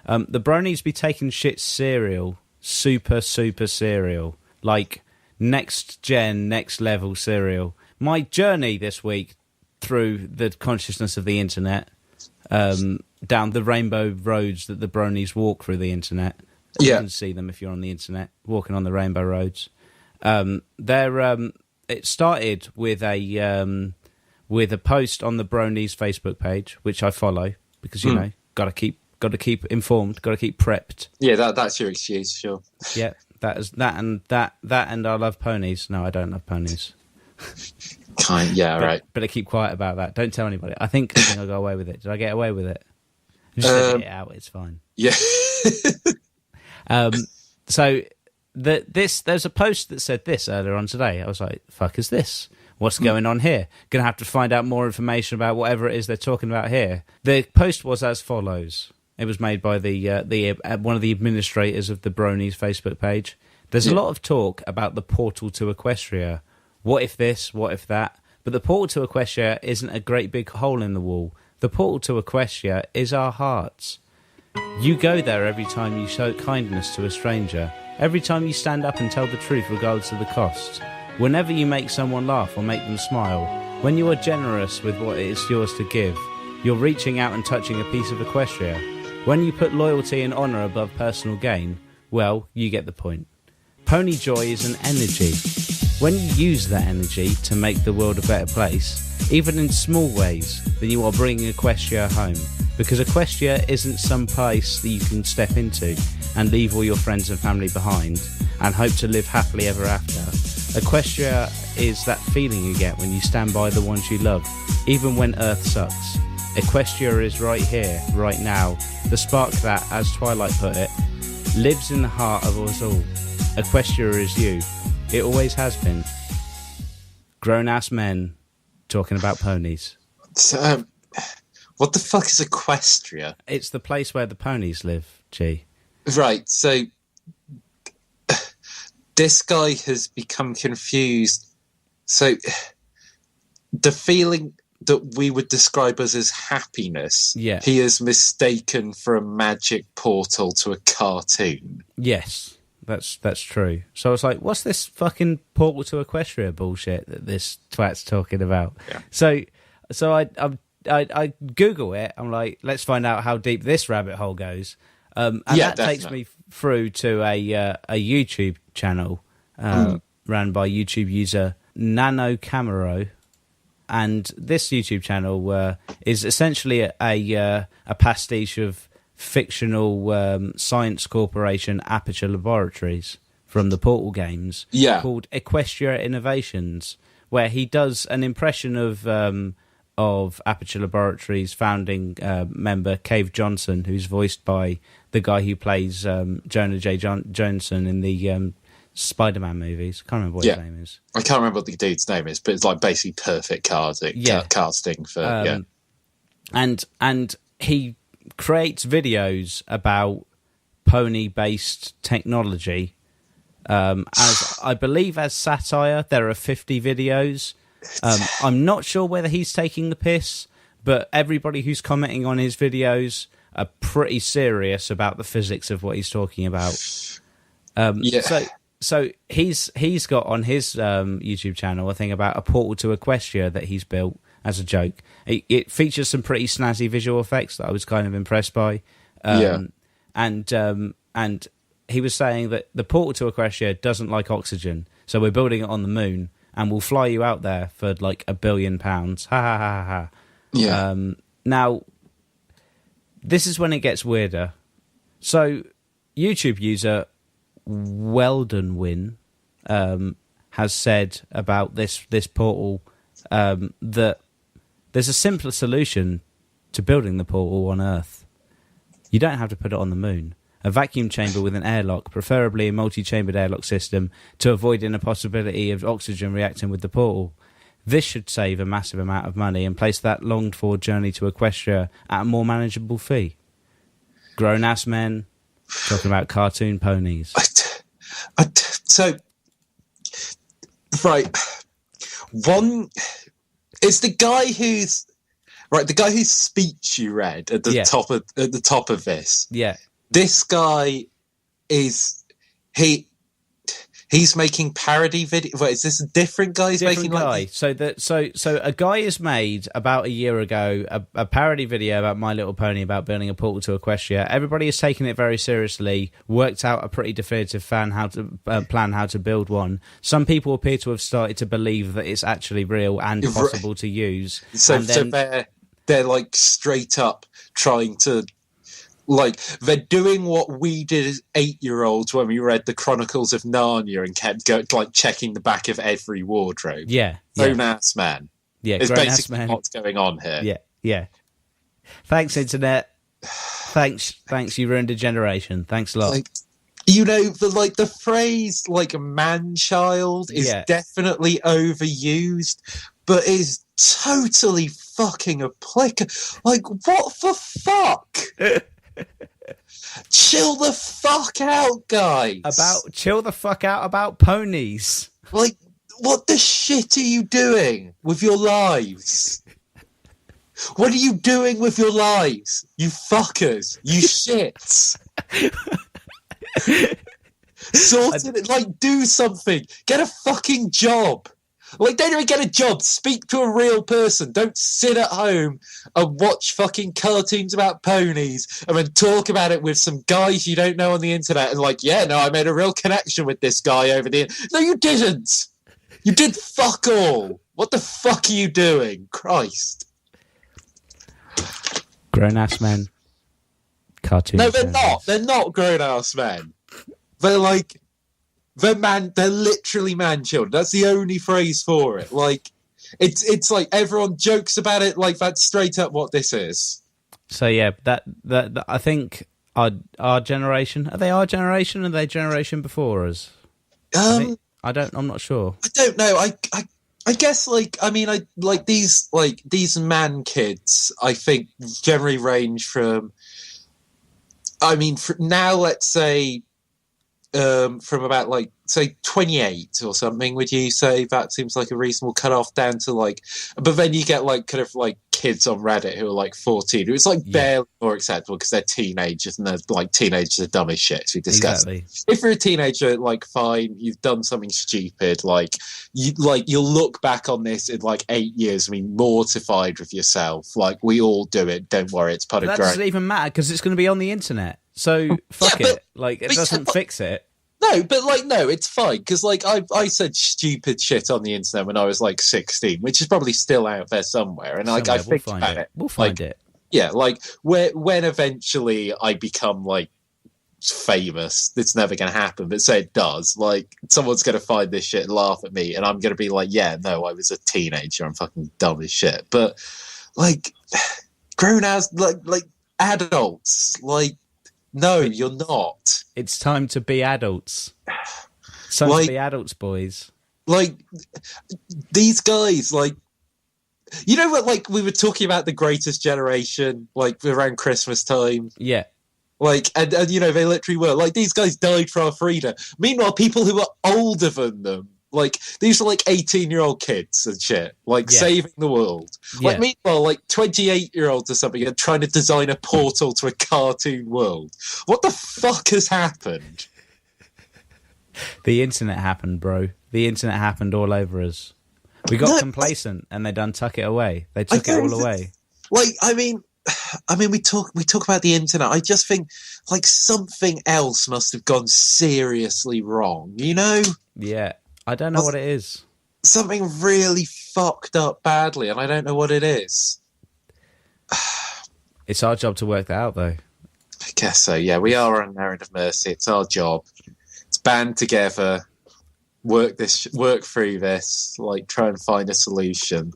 The bronies be taking shit cereal, super cereal, like next gen, next level cereal. My journey this week through the consciousness of the internet, down the rainbow roads that the bronies walk through the internet. You can see them if you're on the internet, walking on the rainbow roads. It started with a post on the bronies Facebook page, which I follow because got to keep informed, got to keep prepped. Yeah, that's your excuse, sure. Yeah, and I love ponies. No, I don't love ponies. Right. But I keep quiet about that. Don't tell anybody. I think I got away with it. Did I get away with it? Just edit it out. It's fine. Yeah. So there's a post that said this earlier on today. I was like, "Fuck is this? What's going on here?" Gonna have to find out more information about whatever it is they're talking about here. The post was as follows. It was made by the one of the administrators of the Bronies Facebook page. There's a lot of talk about the portal to Equestria. What if this? What if that? But the portal to Equestria isn't a great big hole in the wall. The portal to Equestria is our hearts. You go there every time you show kindness to a stranger. Every time you stand up and tell the truth regardless of the cost. Whenever you make someone laugh or make them smile. When you are generous with what is yours to give. You're reaching out and touching a piece of Equestria. When you put loyalty and honour above personal gain, well, you get the point. Pony joy is an energy. When you use that energy to make the world a better place, even in small ways, then you are bringing Equestria home. Because Equestria isn't some place that you can step into and leave all your friends and family behind and hope to live happily ever after. Equestria is that feeling you get when you stand by the ones you love, even when Earth sucks. Equestria is right here, right now, the spark that, as Twilight put it, lives in the heart of us all. Equestria is you. It always has been. Grown-ass men talking about ponies. So, what the fuck is Equestria? It's the place where the ponies live, G. Right, so this guy has become confused. So the feeling that we would describe as happiness, he is mistaken for a magic portal to a cartoon. Yes. That's true. So I was like, what's this fucking portal to Equestria bullshit that this twat's talking about? Yeah. So I Google it. I'm like, let's find out how deep this rabbit hole goes. And that takes me through to a YouTube channel ran by YouTube user Nano Camero. And this YouTube channel is essentially a pastiche of fictional science corporation Aperture Laboratories from the Portal games called Equestria Innovations, where he does an impression of Aperture Laboratories founding member Cave Johnson, who's voiced by the guy who plays Jonah J. Johnson in the Spider-Man movies. I can't remember what his name is. I can't remember what the dude's name is, but it's like basically perfect casting for and he creates videos about pony-based technology. As I believe, as satire, there are 50 videos. I'm not sure whether he's taking the piss, but everybody who's commenting on his videos are pretty serious about the physics of what he's talking about. So he's got on his YouTube channel a thing about a portal to Equestria that he's built as a joke. It features some pretty snazzy visual effects that I was kind of impressed by. And he was saying that the portal to Equestria doesn't like oxygen, so we're building it on the moon, and we'll fly you out there for like £1 billion. Ha ha ha ha ha. Yeah. Now, this is when it gets weirder. So, YouTube user Weldonwin has said about this portal that there's a simpler solution to building the portal on Earth. You don't have to put it on the moon. A vacuum chamber with an airlock, preferably a multi-chambered airlock system, to avoid any possibility of oxygen reacting with the portal. This should save a massive amount of money and place that longed-for journey to Equestria at a more manageable fee. Grown-ass men talking about cartoon ponies. One... It's the guy whose speech you read at the top of this. Yeah. this guy is he's making parody video. Wait, is this a different guy? Different guy. So a guy has made about a year ago a parody video about My Little Pony about building a portal to Equestria. Everybody has taken it very seriously, worked out a pretty definitive plan how to build one. Some people appear to have started to believe that it's actually real and possible to use. So they're like straight up trying to. Like, they're doing what we did as 8-year-olds when we read the Chronicles of Narnia and kept checking the back of every wardrobe. Yeah. Grown-ass man. Yeah, it's basically what's going on here. Yeah. Thanks, Internet. Thanks, you ruined a generation. Thanks a lot. Like, you know, the phrase, like, man-child is definitely overused, but is totally fucking applicable. Like, what the fuck? Chill the fuck out, guys. Chill the fuck out about ponies. Like, what the shit are you doing with your lives? What are you doing with your lives? You fuckers. You shits. Sort it. Like, do something. Get a fucking job. Like, don't even get a job. Speak to a real person. Don't sit at home and watch fucking cartoons about ponies and then talk about it with some guys you don't know on the internet and like, yeah, no, I made a real connection with this guy over the internet. No, you didn't. You did fuck all. What the fuck are you doing? Christ. Grown-ass men. Cartoons. No, they're not. They're not grown-ass men. They're like... They're literally man-children. That's the only phrase for it. Like, it's like everyone jokes about it like that's straight up what this is. So yeah, that I think our generation, are they our generation or are they generation before us? I'm not sure. I don't know. I guess these man kids, I think generally range from now, let's say from about like say 28 or something. Would you say that seems like a reasonable cutoff down to like? But then you get like kind of like kids on Reddit who are like 14, who it's like barely more acceptable because they're teenagers and they're like teenagers are dumb as shit. As we discussed. Exactly. If you're a teenager, like fine, you've done something stupid. Like you'll look back on this in like 8 years and be mortified with yourself. Like we all do it. Don't worry, it's part of. That doesn't even matter because it's going to be on the internet. So fuck it. Like it doesn't fix it. No, it's fine because like I said stupid shit on the internet when I was like 16, which is probably still out there somewhere. And like I think about it, we'll find it. Yeah, like when eventually I become like famous, it's never going to happen. But say it does, like someone's going to find this shit and laugh at me, and I'm going to be like, yeah, no, I was a teenager. I'm fucking dumb as shit. But like grown as like adults, like. No, you're not. It's time to be adults. It's time to be adults, boys. Like, these guys, like... You know what, like, we were talking about the greatest generation, like, around Christmas time? Yeah. Like, and you know, they literally were. Like, these guys died for our freedom. Meanwhile, people who were older than them, like, these are, like, 18-year-old kids and shit. Like, saving the world. Like, meanwhile, like, 28-year-olds or something are trying to design a portal to a cartoon world. What the fuck has happened? The internet happened, bro. The internet happened all over us. We got complacent and they done tuck it away. They took it all away. Like, I mean, we talk about the internet. I just think, like, something else must have gone seriously wrong, you know? Yeah. I don't know what it is. Something really fucked up badly, and I don't know what it is. It's our job to work that out, though. I guess so, yeah. We are on an errand of mercy. It's our job. It's band together, work through this, like try and find a solution.